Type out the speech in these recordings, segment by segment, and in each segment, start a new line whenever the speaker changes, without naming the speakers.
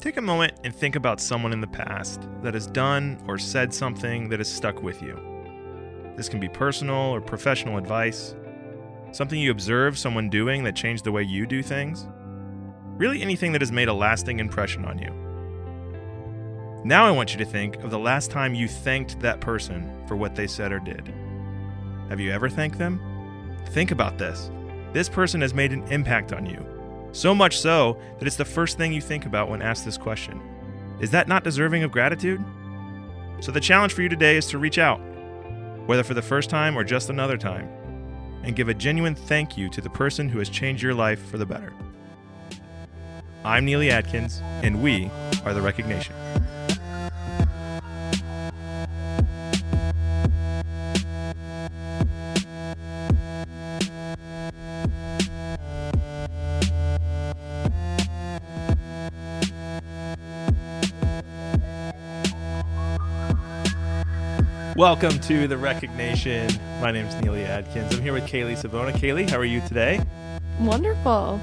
Take a moment and think about someone in the past that has done or said something that has stuck with you. This can be personal or professional advice, something you observed someone doing that changed the way you do things. Really anything that has made a lasting impression on you. Now I want you to think of the last time you thanked that person for what they said or did. Have you ever thanked them? Think about this. This person has made an impact on you. So much so that it's the first thing you think about when asked this question. Is that not deserving of gratitude? So the challenge for you today is to reach out, whether for the first time or just another time, and give a genuine thank you to the person who has changed your life for the better. I'm Neely Adkins, and we are the RecogNation. Welcome to the RecogNation. My name is Neely Adkins. I'm here with Kaylee Savona. Kaylee, how are you today?
Wonderful.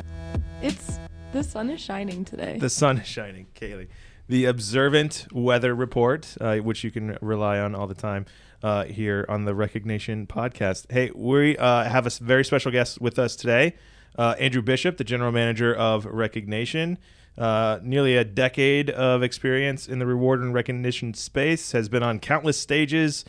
The sun is shining today.
The sun is shining, Kaylee. The observant weather report, which you can rely on all the time here on the RecogNation podcast. Hey, we have a very special guest with us today, Andrew Bishop, the general manager of RecogNation. Nearly a decade of experience in the reward and recognition space, has been on countless stages,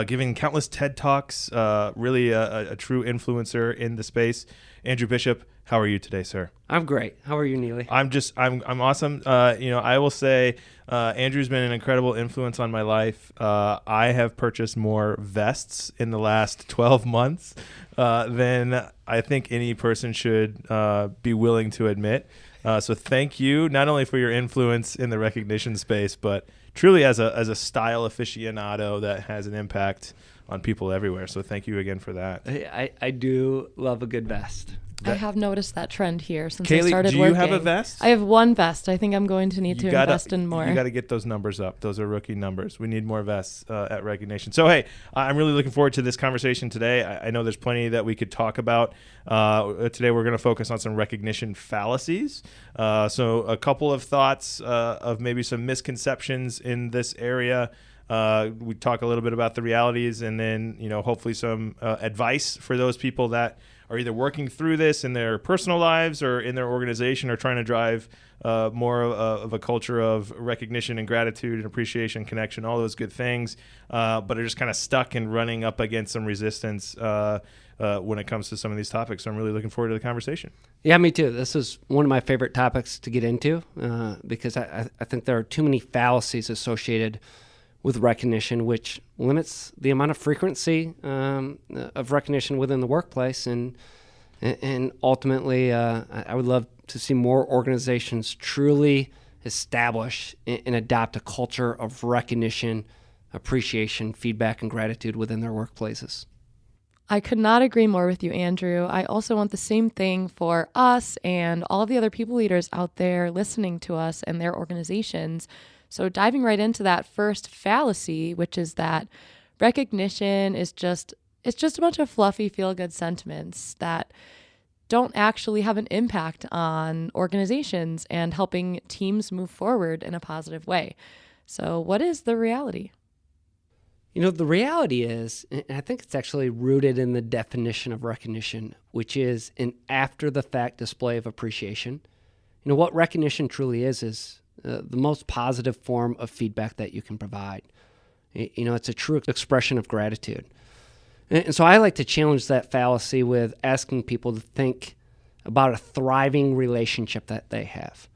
giving countless TED Talks, really a true influencer in the space. Andrew Bishop, how are you today, sir?
I'm great. How are you, Neely?
I'm awesome. I will say Andrew's been an incredible influence on my life. I have purchased more vests in the last 12 months than I think any person should be willing to admit. So thank you not only for your influence in the recognition space, but truly as a style aficionado that has an impact on people everywhere. So thank you again for that.
I do love a good vest.
I have noticed that trend here since
Kaylee,
I started working.
do you have a vest?
I have one vest. I think I'm going to need to invest in more.
You got to get those numbers up. Those are rookie numbers. We need more vests at RecogNation. So, hey, I'm really looking forward to this conversation today. I know there's plenty that we could talk about. Today we're going to focus on some recognition fallacies. So a couple of thoughts of maybe some misconceptions in this area. We talk a little bit about the realities, and then hopefully some advice for those people that are either working through this in their personal lives or in their organization, or trying to drive more of a culture of recognition and gratitude and appreciation, connection, all those good things, but are just kind of stuck and running up against some resistance when it comes to some of these topics. So I'm really looking forward to the conversation.
Yeah, me too. This is one of my favorite topics to get into because I think there are too many fallacies associated with recognition, which limits the amount of frequency of recognition within the workplace. And ultimately, I would love to see more organizations truly establish and adopt a culture of recognition, appreciation, feedback, and gratitude within their workplaces.
I could not agree more with you, Andrew. I also want the same thing for us and all of the other people leaders out there listening to us and their organizations. So diving right into that first fallacy, which is that recognition is just a bunch of fluffy feel-good sentiments that don't actually have an impact on organizations and helping teams move forward in a positive way. So what is the reality?
The reality is, and I think it's actually rooted in the definition of recognition, which is an after-the-fact display of appreciation. What recognition truly is the most positive form of feedback that you can provide. It's a true expression of gratitude. And so I like to challenge that fallacy with asking people to think about a thriving relationship that they have.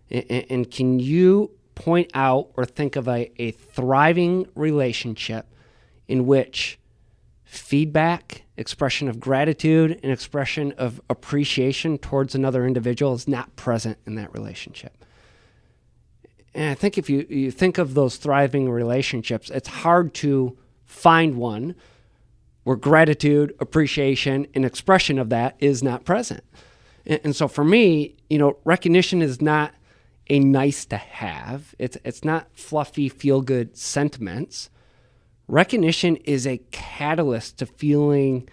And can you point out or think of a thriving relationship in which feedback, expression of gratitude, and expression of appreciation towards another individual is not present in that relationship? And I think if you think of those thriving relationships, it's hard to find one where gratitude, appreciation, and expression of that is not present. And so for me, recognition is not a nice to have. It's not fluffy, feel-good sentiments. Recognition is a catalyst to feeling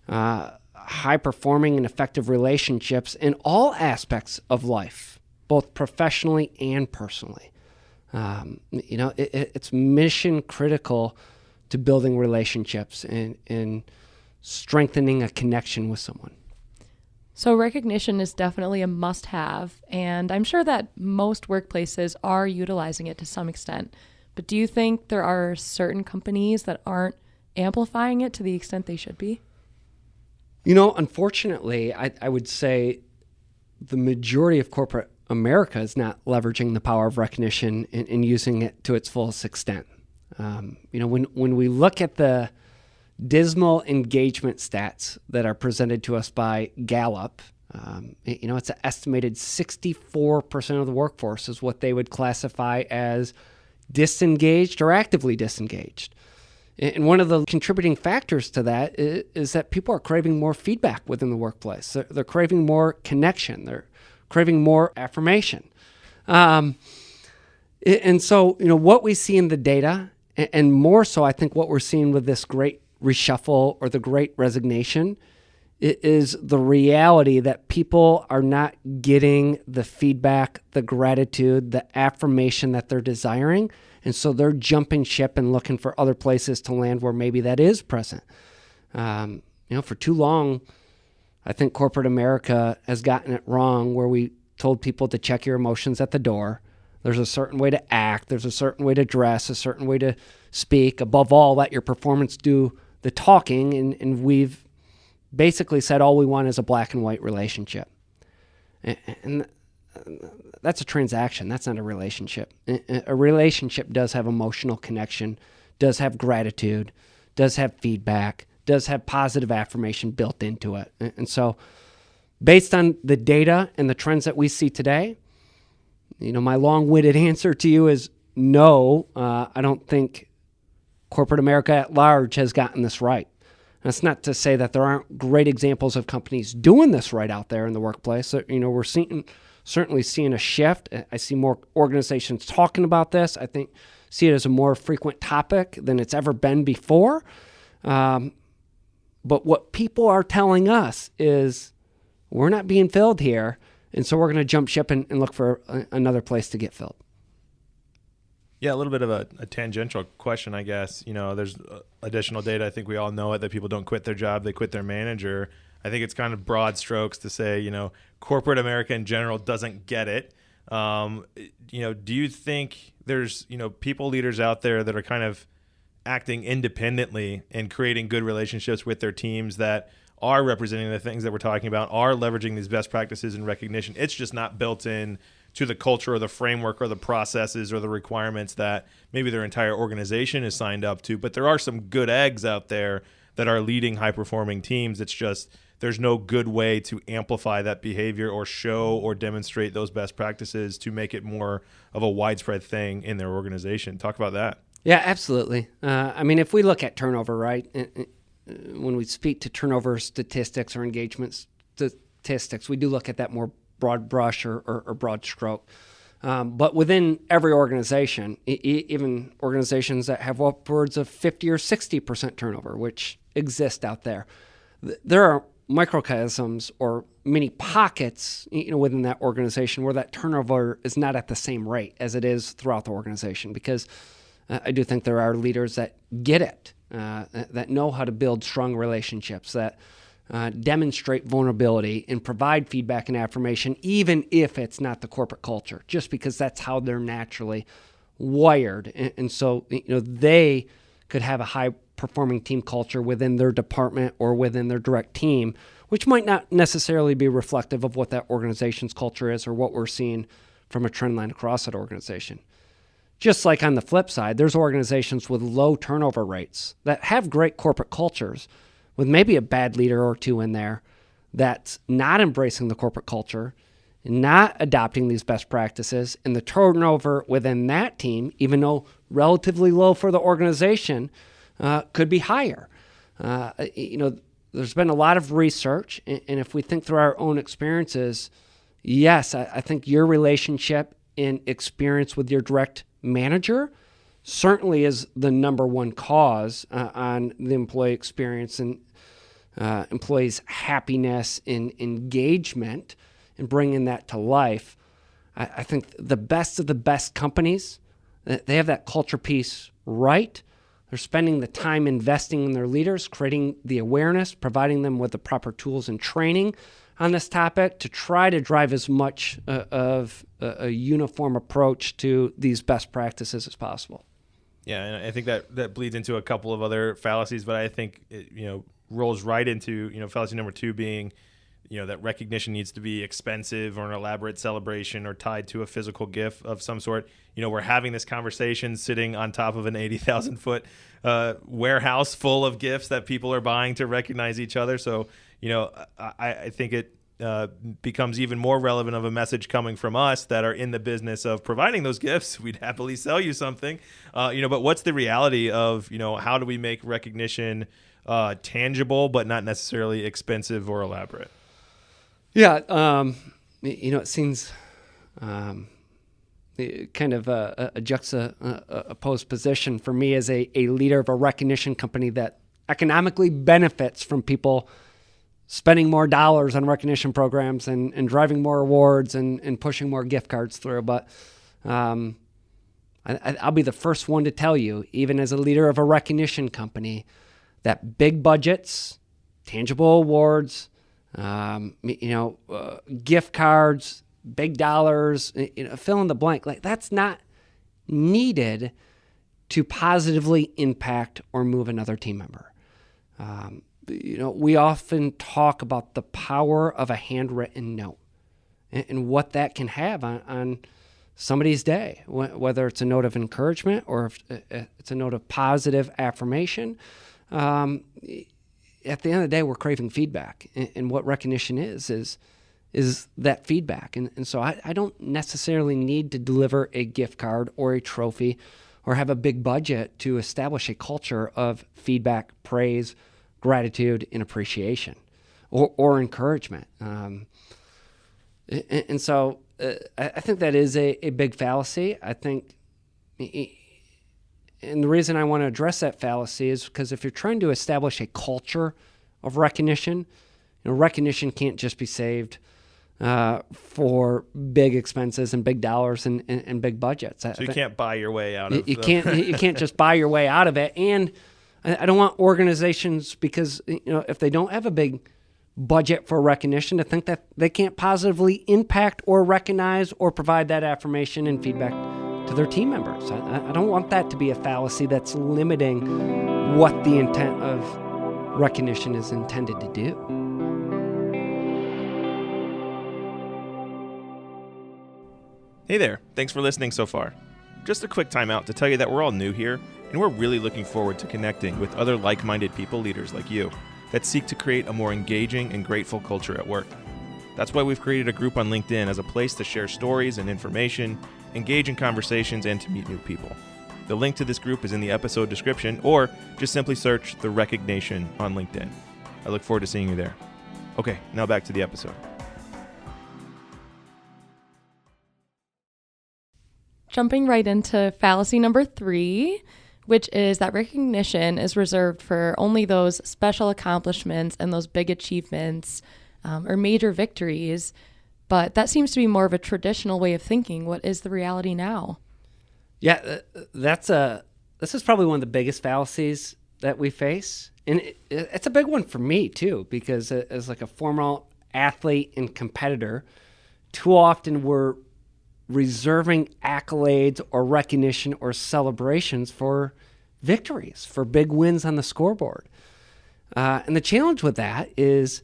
high-performing and effective relationships in all aspects of life, both professionally and personally. It's mission critical to building relationships and strengthening a connection with someone.
So recognition is definitely a must-have, and I'm sure that most workplaces are utilizing it to some extent. But do you think there are certain companies that aren't amplifying it to the extent they should be?
Unfortunately, I would say the majority of corporate America is not leveraging the power of recognition and using it to its fullest extent. When we look at the dismal engagement stats that are presented to us by Gallup, it's an estimated 64% of the workforce is what they would classify as disengaged or actively disengaged. And one of the contributing factors to that is that people are craving more feedback within the workplace. They're craving more connection. They're craving more affirmation. And so, what we see in the data, and more so, I think what we're seeing with this great reshuffle or the great resignation, is the reality that people are not getting the feedback, the gratitude, the affirmation that they're desiring. And so they're jumping ship and looking for other places to land where maybe that is present. For too long, I think corporate America has gotten it wrong where we told people to check your emotions at the door. There's a certain way to act. There's a certain way to dress, a certain way to speak. Above all, let your performance do the talking. And we've basically said all we want is a black and white relationship. And that's a transaction. That's not a relationship. A relationship does have emotional connection, does have gratitude, does have feedback, does have positive affirmation built into it. And so based on the data and the trends that we see today, my long-winded answer to you is no. I don't think corporate America at large has gotten this right. That's not to say that there aren't great examples of companies doing this right out there in the workplace. We're certainly seeing a shift. I see more organizations talking about this. I think see it as a more frequent topic than it's ever been before. But what people are telling us is we're not being filled here, and so we're going to jump ship and look for another place to get filled.
Yeah, a little bit of a tangential question, I guess. There's additional data. I think we all know it, that people don't quit their job, they quit their manager. I think it's kind of broad strokes to say, corporate America in general doesn't get it. Do you think there's, people leaders out there that are kind of acting independently and creating good relationships with their teams that are representing the things that we're talking about, are leveraging these best practices and recognition? It's just not built in to the culture or the framework or the processes or the requirements that maybe their entire organization is signed up to. But there are some good eggs out there that are leading high-performing teams. It's just there's no good way to amplify that behavior or show or demonstrate those best practices to make it more of a widespread thing in their organization. Talk about that.
Yeah, absolutely. If we look at turnover, right, when we speak to turnover statistics or engagement statistics, we do look at that more broad brush or broad stroke. But within every organization, even organizations that have upwards of 50 or 60% turnover, which exist out there, there are microcosms or mini pockets within that organization where that turnover is not at the same rate as it is throughout the organization, because I do think there are leaders that get it, that know how to build strong relationships, that demonstrate vulnerability and provide feedback and affirmation, even if it's not the corporate culture, just because that's how they're naturally wired. And so, they could have a high-performing team culture within their department or within their direct team, which might not necessarily be reflective of what that organization's culture is or what we're seeing from a trend line across that organization. Just like on the flip side, there's organizations with low turnover rates that have great corporate cultures with maybe a bad leader or two in there that's not embracing the corporate culture, not adopting these best practices, and the turnover within that team, even though relatively low for the organization, could be higher. There's been a lot of research, and if we think through our own experiences, yes, I think your relationship and experience with your direct manager certainly is the number one cause on the employee experience and employees' happiness and engagement and bringing that to life. I think the best of the best companies, they have that culture piece right. They're spending the time investing in their leaders, creating the awareness, providing them with the proper tools and training on this topic to try to drive as much of a uniform approach to these best practices as possible.
Yeah, and I think that bleeds into a couple of other fallacies, but I think it, rolls right into, fallacy number 2 being, that recognition needs to be expensive or an elaborate celebration or tied to a physical gift of some sort. We're having this conversation sitting on top of an 80,000 foot warehouse full of gifts that people are buying to recognize each other. So, I think it becomes even more relevant of a message coming from us that are in the business of providing those gifts. We'd happily sell you something, but what's the reality of, how do we make recognition tangible, but not necessarily expensive or elaborate?
Yeah, it seems kind of a juxtaposed position for me as a leader of a recognition company that economically benefits from people spending more dollars on recognition programs and driving more awards and pushing more gift cards through. But I'll be the first one to tell you, even as a leader of a recognition company, that big budgets, tangible awards, gift cards, big dollars, fill in the blank, like that's not needed to positively impact or move another team member. We often talk about the power of a handwritten note and what that can have on somebody's day, whether it's a note of encouragement or if it's a note of positive affirmation. At the end of the day, we're craving feedback, and what recognition is that feedback. And so I don't necessarily need to deliver a gift card or a trophy or have a big budget to establish a culture of feedback, praise, gratitude, and appreciation or encouragement. And so I think that is a big fallacy. I think, and the reason I want to address that fallacy is because if you're trying to establish a culture of recognition, recognition can't just be saved for big expenses and big dollars and big budgets.
So you can't buy your way out of
it. You can't just buy your way out of it. And I don't want organizations, because if they don't have a big budget for recognition, to think that they can't positively impact or recognize or provide that affirmation and feedback to their team members. I don't want that to be a fallacy that's limiting what the intent of recognition is intended to do.
Hey there, thanks for listening so far. Just a quick timeout to tell you that we're all new here, and we're really looking forward to connecting with other like-minded people leaders like you that seek to create a more engaging and grateful culture at work. That's why we've created a group on LinkedIn as a place to share stories and information, engage in conversations, and to meet new people. The link to this group is in the episode description, or just simply search the RecogNation on LinkedIn. I look forward to seeing you there. Okay, now back to the episode.
Jumping right into fallacy number 3, which is that recognition is reserved for only those special accomplishments and those big achievements or major victories. But that seems to be more of a traditional way of thinking. What is the reality now?
Yeah, this is probably one of the biggest fallacies that we face. And it's a big one for me, too, because as like a former athlete and competitor, too often we're reserving accolades or recognition or celebrations for victories, for big wins on the scoreboard. And the challenge with that is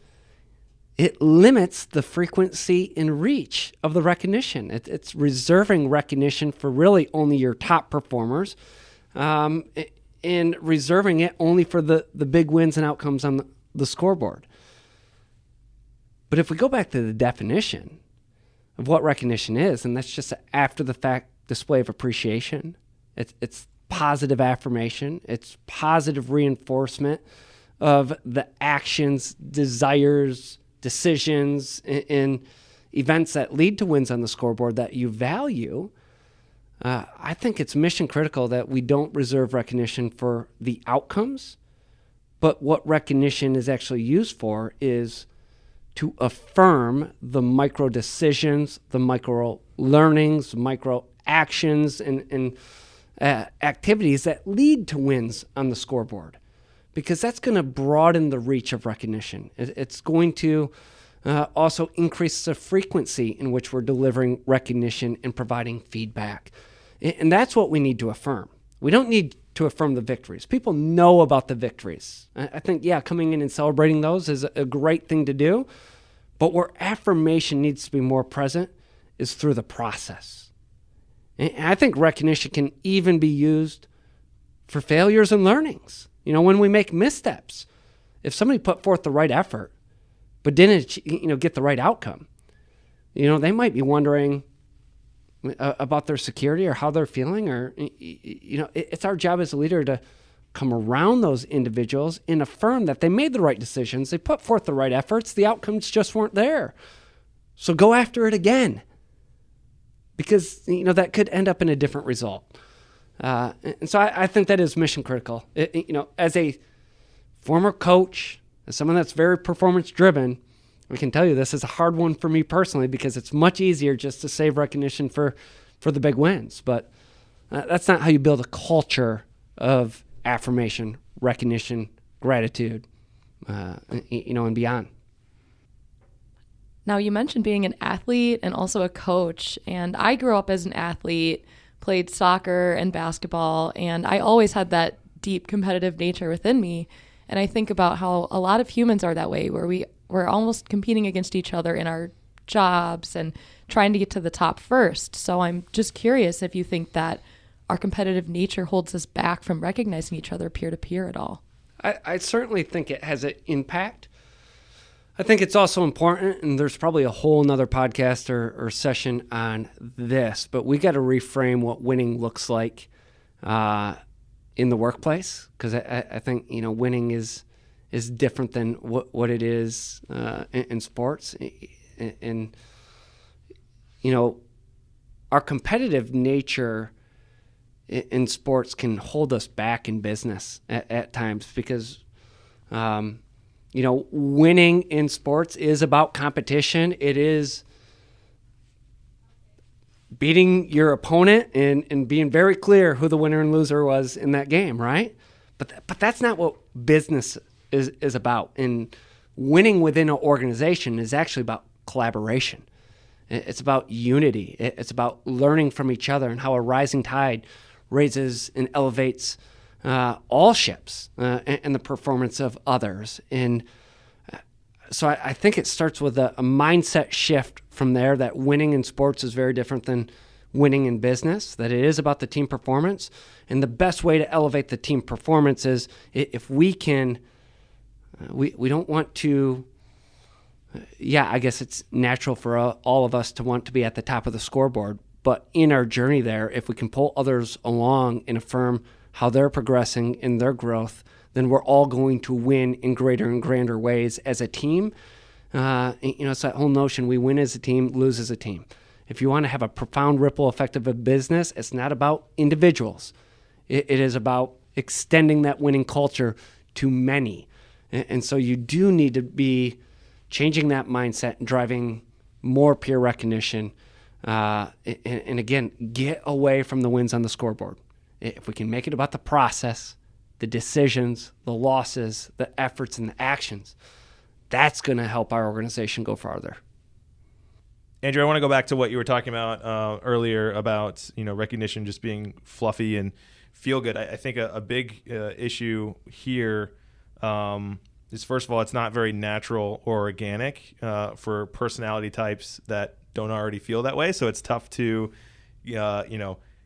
it limits the frequency and reach of the recognition. It's reserving recognition for really only your top performers, and reserving it only for the big wins and outcomes on the scoreboard. But if we go back to the definition of what recognition is, and that's just an after-the-fact display of appreciation. It's positive affirmation. It's positive reinforcement of the actions, desires, decisions, and events that lead to wins on the scoreboard that you value. I think it's mission critical that we don't reserve recognition for the outcomes, but what recognition is actually used for is to affirm the micro decisions, the micro learnings, micro actions, and activities that lead to wins on the scoreboard, because that's going to broaden the reach of recognition. It's going to also increase the frequency in which we're delivering recognition and providing feedback. And that's what we need to affirm. We don't need to affirm the victories. People know about the victories. I think, coming in and celebrating those is a great thing to do. But where affirmation needs to be more present is through the process. And I think recognition can even be used for failures and learnings. When we make missteps, if somebody put forth the right effort, but didn't, get the right outcome, they might be wondering about their security or how they're feeling, or, it's our job as a leader to come around those individuals and affirm that they made the right decisions. They put forth the right efforts. The outcomes just weren't there. So go after it again, because, that could end up in a different result. And so I think that is mission critical. As a former coach, as someone that's very performance driven, I can tell you this is a hard one for me personally, because it's much easier just to save recognition for the big wins. But that's not how you build a culture of affirmation, recognition, gratitude, and beyond.
Now, you mentioned being an athlete and also a coach, and I grew up as an athlete, played soccer and basketball, and I always had that deep competitive nature within me. And I think about how a lot of humans are that way, where we're almost competing against each other in our jobs and trying to get to the top first. So I'm just curious if you think that our competitive nature holds us back from recognizing each other peer to peer at all.
I certainly think it has an impact. I think it's also important, and there's probably a whole nother podcast or session on this, but we got to reframe what winning looks like in the workplace, because I think winning is different than what it is in sports, and our competitive nature in sports can hold us back in business at times, because winning in sports is about competition. It is beating your opponent and being very clear who the winner and loser was in that game, right? But that's not what business is about. And winning within an organization is actually about collaboration. It's about unity. It's about learning from each other, and how a rising tide raises and elevates all ships and the performance of others. And so I think it starts with a mindset shift from there, that winning in sports is very different than winning in business, that it is about the team performance. And the best way to elevate the team performance is if we can, we don't want to, I guess it's natural for all of us to want to be at the top of the scoreboard. But in our journey there, if we can pull others along and affirm how they're progressing in their growth, then we're all going to win in greater and grander ways as a team. It's that whole notion, we win as a team, lose as a team. If you want to have a profound ripple effect of a business, it's not about individuals. It is about extending that winning culture to many. And so you do need to be changing that mindset and driving more peer recognition. And again, get away from the wins on the scoreboard. If we can make it about the process, the decisions, the losses, the efforts, and the actions, that's going to help our organization go farther.
Andrew, I want to go back to what you were talking about earlier about recognition just being fluffy and feel good. I think a big issue here is, first of all, it's not very natural or organic for personality types that don't already feel that way. So it's tough to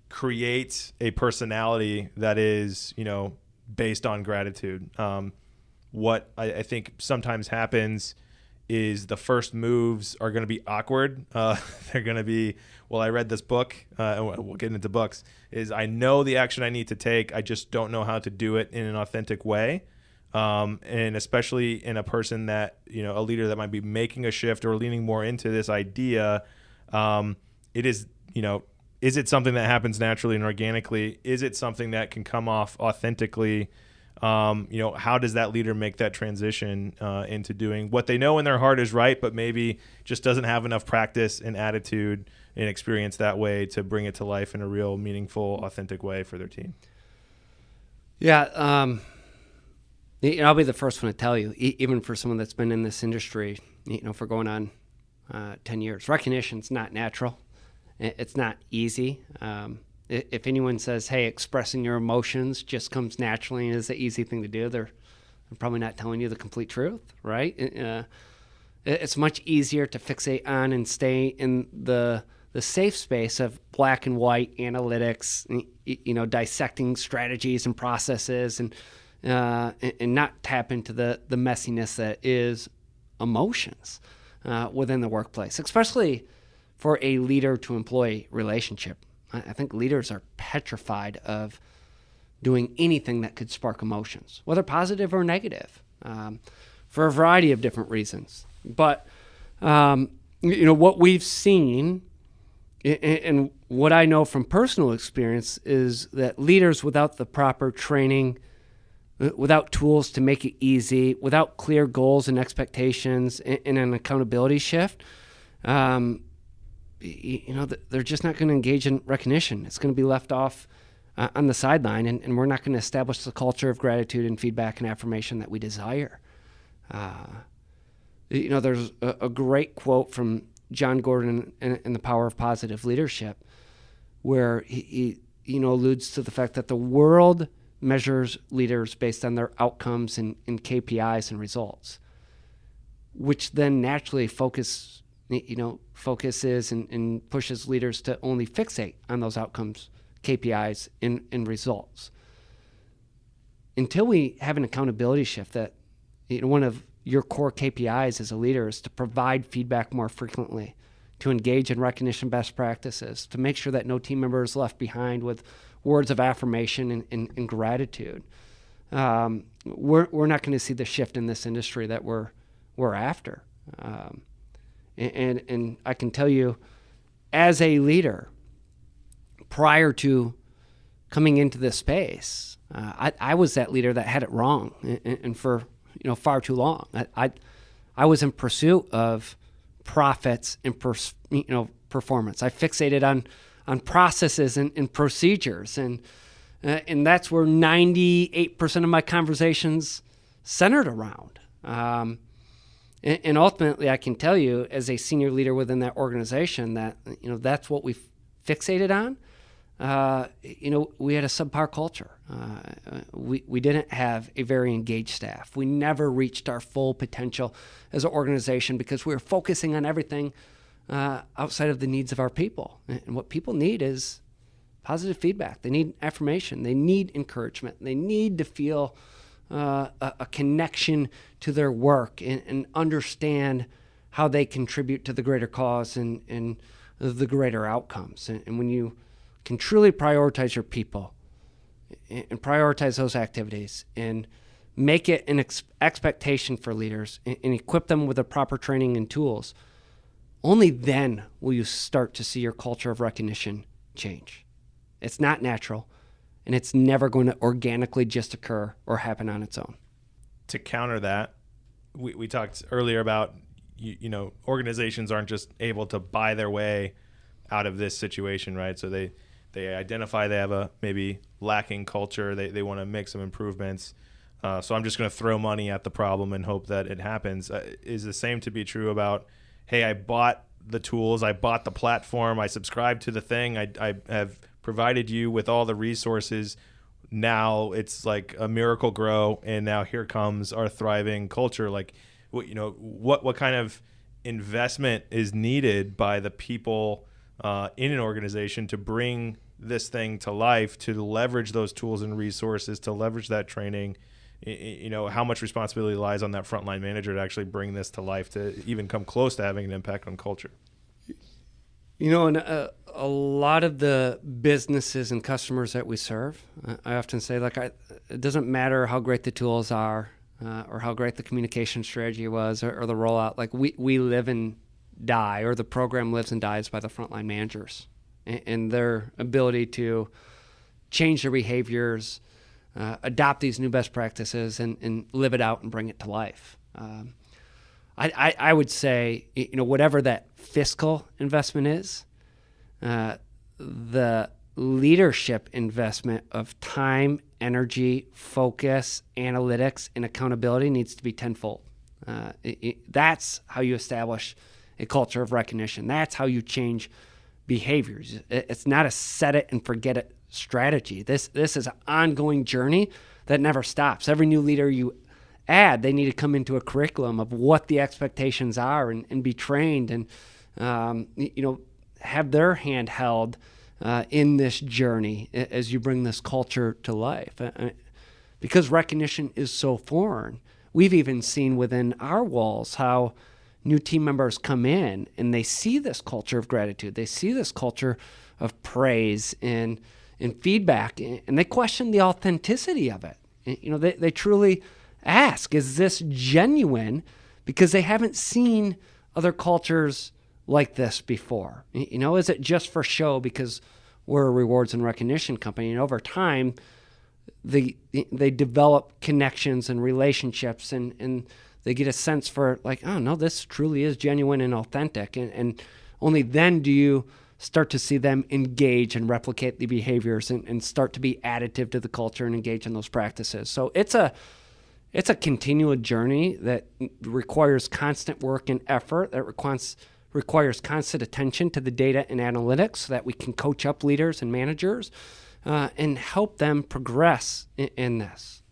create a personality that is based on gratitude. What I think sometimes happens is the first moves are going to be awkward. They're going to be, well, I read this book, and we'll get into books, is I know the action I need to take. I just don't know how to do it in an authentic way. And especially in a person that, a leader that might be making a shift or leaning more into this idea, it is, is it something that happens naturally and organically? Is it something that can come off authentically How does that leader make that transition into doing what they know in their heart is right, but maybe just doesn't have enough practice and attitude and experience that way to bring it to life in a real, meaningful, authentic way for their team?
Yeah, I'll be the first one to tell you, even for someone that's been in this industry, for going on 10 years, recognition's not natural. It's not easy. If anyone says, hey, expressing your emotions just comes naturally and is the easy thing to do, they're probably not telling you the complete truth, right? It's much easier to fixate on and stay in the safe space of black and white analytics, dissecting strategies and processes, and not tap into the messiness that is emotions within the workplace, especially for a leader to employee relationship. I think leaders are petrified of doing anything that could spark emotions, whether positive or negative, for a variety of different reasons. But, what we've seen and what I know from personal experience is that leaders without the proper training, without tools to make it easy, without clear goals and expectations and an accountability shift, they're just not going to engage in recognition. It's going to be left off on the sideline, and we're not going to establish the culture of gratitude and feedback and affirmation that we desire. There's a great quote from John Gordon in The Power of Positive Leadership, where he alludes to the fact that the world measures leaders based on their outcomes and KPIs and results, which then naturally focuses and pushes leaders to only fixate on those outcomes, KPIs, and results. Until we have an accountability shift that one of your core KPIs as a leader is to provide feedback more frequently, to engage in recognition best practices, to make sure that no team member is left behind with words of affirmation and gratitude. We're not going to see the shift in this industry that we're after. And I can tell you, as a leader, prior to coming into this space, I was that leader that had it wrong, and for far too long. I was in pursuit of profits and performance. I fixated on processes and procedures, and that's where 98% of my conversations centered around. And ultimately, I can tell you, as a senior leader within that organization, that that's what we fixated on. We had a subpar culture. We didn't have a very engaged staff. We never reached our full potential as an organization because we were focusing on everything outside of the needs of our people. And what people need is positive feedback. They need affirmation. They need encouragement. They need to feel a connection to their work and understand how they contribute to the greater cause and the greater outcomes. And when you can truly prioritize your people and prioritize those activities and make it an expectation for leaders and equip them with the proper training and tools, only then will you start to see your culture of recognition change. It's not natural, and it's never going to organically just occur or happen on its own.
To counter that, we talked earlier about, organizations aren't just able to buy their way out of this situation, right? So they identify they have a maybe lacking culture. They want to make some improvements. So I'm just going to throw money at the problem and hope that it happens. Is the same to be true about, hey, I bought the tools, I bought the platform, I subscribed to the thing, I have provided you with all the resources. Now it's like a miracle grow, and now here comes our thriving culture. Like, what kind of investment is needed by the people in an organization to bring this thing to life, to leverage those tools and resources, to leverage that training? How much responsibility lies on that frontline manager to actually bring this to life, to even come close to having an impact on culture?
And a lot of the businesses and customers that we serve, I often say, it doesn't matter how great the tools are or how great the communication strategy was or the rollout. Like, we live and die, or the program lives and dies by the frontline managers and their ability to change their behaviors, adopt these new best practices and live it out and bring it to life. I would say, whatever that fiscal investment is, the leadership investment of time, energy, focus, analytics, and accountability needs to be tenfold. That's how you establish a culture of recognition. That's how you change behaviors. It's not a set it and forget it strategy. This is an ongoing journey that never stops. Every new leader you add, they need to come into a curriculum of what the expectations are and be trained and have their hand held in this journey as you bring this culture to life. Because recognition is so foreign, we've even seen within our walls how new team members come in and they see this culture of gratitude. They see this culture of praise and feedback, and they question the authenticity of it. They truly ask, is this genuine? Because they haven't seen other cultures like this before. Is it just for show because we're a rewards and recognition company? And over time, they develop connections and relationships, and they get a sense for like, oh no, this truly is genuine and authentic. And only then do you start to see them engage and replicate the behaviors and start to be additive to the culture and engage in those practices. So it's a continual journey that requires constant work and effort, that requires constant attention to the data and analytics so that we can coach up leaders and managers and help them progress in this.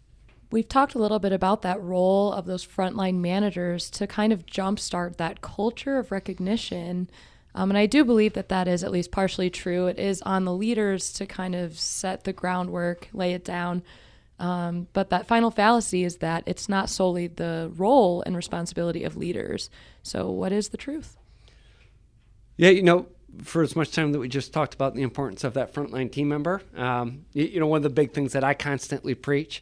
We've talked a little bit about that role of those frontline managers to kind of jumpstart that culture of recognition. And I do believe that is at least partially true. It is on the leaders to kind of set the groundwork, lay it down. But that final fallacy is that it's not solely the role and responsibility of leaders. So what is the truth?
Yeah, for as much time that we just talked about the importance of that frontline team member, one of the big things that I constantly preach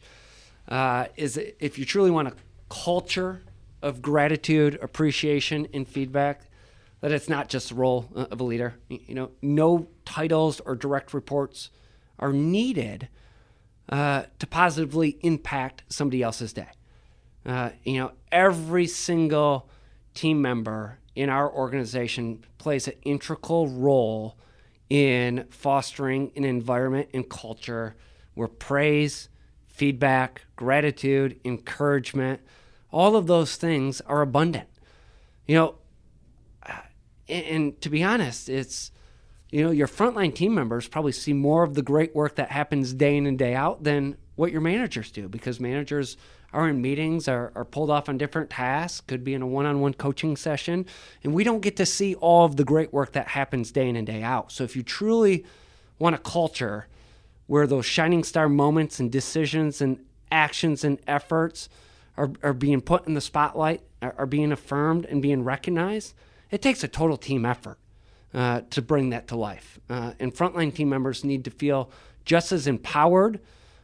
is that if you truly want a culture of gratitude, appreciation, and feedback, that it's not just the role of a leader. No titles or direct reports are needed to positively impact somebody else's day. Every single team member in our organization plays an integral role in fostering an environment and culture where praise, feedback, gratitude, encouragement, all of those things are abundant. And to be honest, it's, your frontline team members probably see more of the great work that happens day in and day out than what your managers do, because managers are in meetings, are pulled off on different tasks, could be in a one-on-one coaching session, and we don't get to see all of the great work that happens day in and day out. So if you truly want a culture where those shining star moments and decisions and actions and efforts are being put in the spotlight, are being affirmed and being recognized, it takes a total team effort to bring that to life. And frontline team members need to feel just as empowered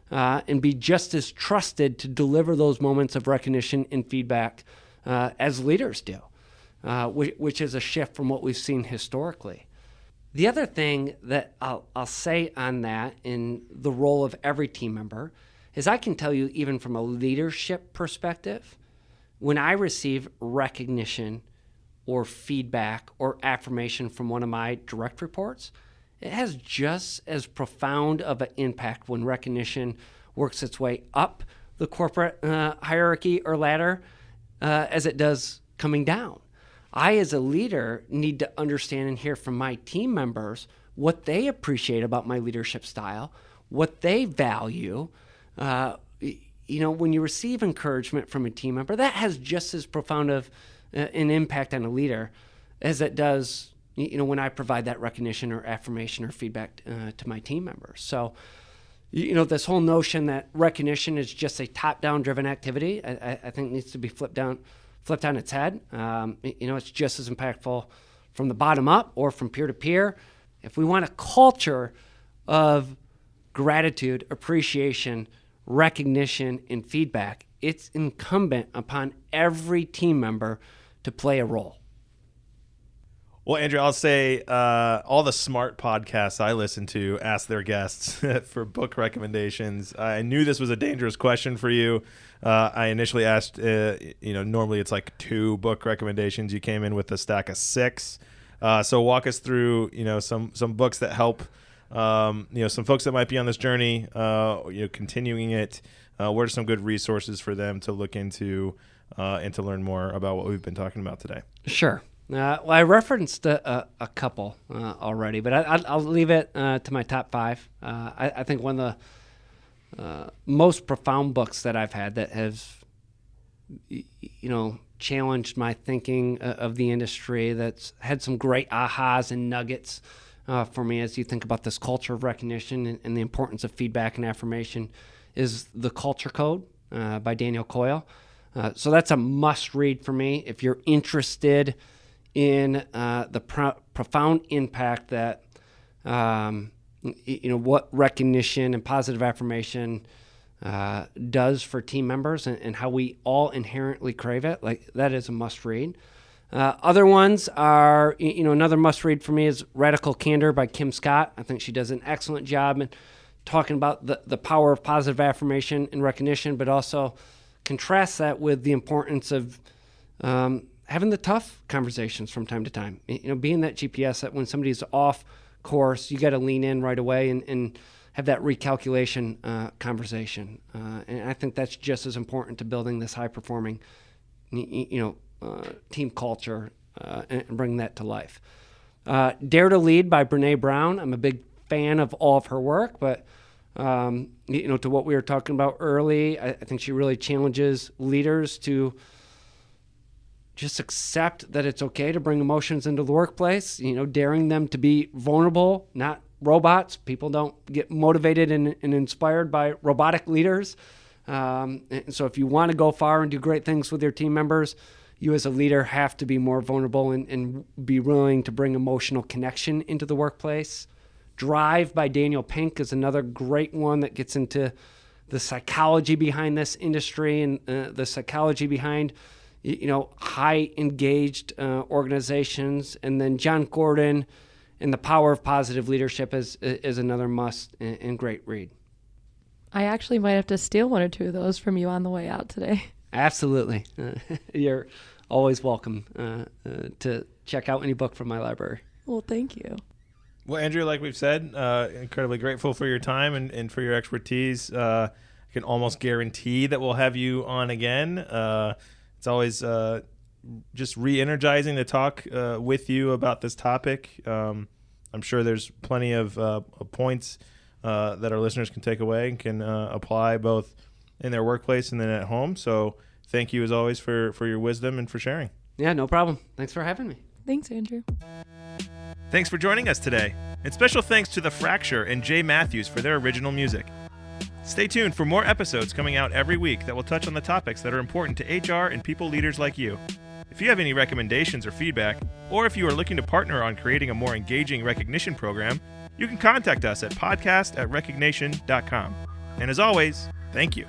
and be just as trusted to deliver those moments of recognition and feedback as leaders do, which is a shift from what we've seen historically. The other thing that I'll say on that in the role of every team member is I can tell you, even from a leadership perspective, when I receive recognition or feedback or affirmation from one of my direct reports, it has just as profound of an impact when recognition works its way up the corporate hierarchy or ladder as it does coming down. I, as a leader, need to understand and hear from my team members what they appreciate about my leadership style, what they value. When you receive encouragement from a team member, that has just as profound of an impact on a leader as it does, when I provide that recognition or affirmation or feedback to my team members. So, this whole notion that recognition is just a top-down driven activity, I think needs to be flipped on its head. It's just as impactful from the bottom up or from peer to peer. If we want a culture of gratitude, appreciation, recognition, and feedback, it's incumbent upon every team member to play a role.
Well, Andrew, I'll say all the smart podcasts I listen to ask their guests for book recommendations. I knew this was a dangerous question for you. I initially asked, normally it's like 2 book recommendations. You came in with a stack of 6. So walk us through, some books that help, some folks that might be on this journey, continuing it. What are some good resources for them to look into and to learn more about what we've been talking about today?
Sure. Well, I referenced a couple already, but I'll leave it to my top 5. I think one of the most profound books that I've had that has, challenged my thinking of the industry, that's had some great ahas and nuggets for me as you think about this culture of recognition and the importance of feedback and affirmation, is The Culture Code by Daniel Coyle. So that's a must-read for me if you're interested in the profound impact that what recognition and positive affirmation does for team members and how we all inherently crave it. Like, that is a must-read. Other ones are, another must-read for me is Radical Candor by Kim Scott. I think she does an excellent job in talking about the power of positive affirmation and recognition, but also contrast that with the importance of having the tough conversations from time to time. Being that GPS that when somebody's off course, you got to lean in right away and have that recalculation conversation. And I think that's just as important to building this high-performing, team culture and bring that to life. Dare to Lead by Brene Brown. I'm a big fan of all of her work, but to what we were talking about early, I think she really challenges leaders to just accept that it's okay to bring emotions into the workplace, daring them to be vulnerable, not robots. People don't get motivated and inspired by robotic leaders. And so if you want to go far and do great things with your team members, you as a leader have to be more vulnerable and be willing to bring emotional connection into the workplace. Drive by Daniel Pink is another great one that gets into the psychology behind this industry and the psychology behind high engaged organizations. And then John Gordon and The Power of Positive Leadership is another must and great read.
I actually might have to steal 1 or 2 of those from you on the way out today.
Absolutely. You're always welcome to check out any book from my library.
Well, thank you.
Well, Andrew, like we've said, incredibly grateful for your time and for your expertise. I can almost guarantee that we'll have you on again. It's always just re-energizing to talk with you about this topic. I'm sure there's plenty of points that our listeners can take away and can apply both in their workplace and then at home. So thank you, as always, for your wisdom and for sharing.
Yeah, no problem. Thanks for having me.
Thanks, Andrew.
Thanks for joining us today. And special thanks to The Fracture and Jay Matthews for their original music. Stay tuned for more episodes coming out every week that will touch on the topics that are important to HR and people leaders like you. If you have any recommendations or feedback, or if you are looking to partner on creating a more engaging recognition program, you can contact us at podcast@RecogNation.com. And as always, thank you.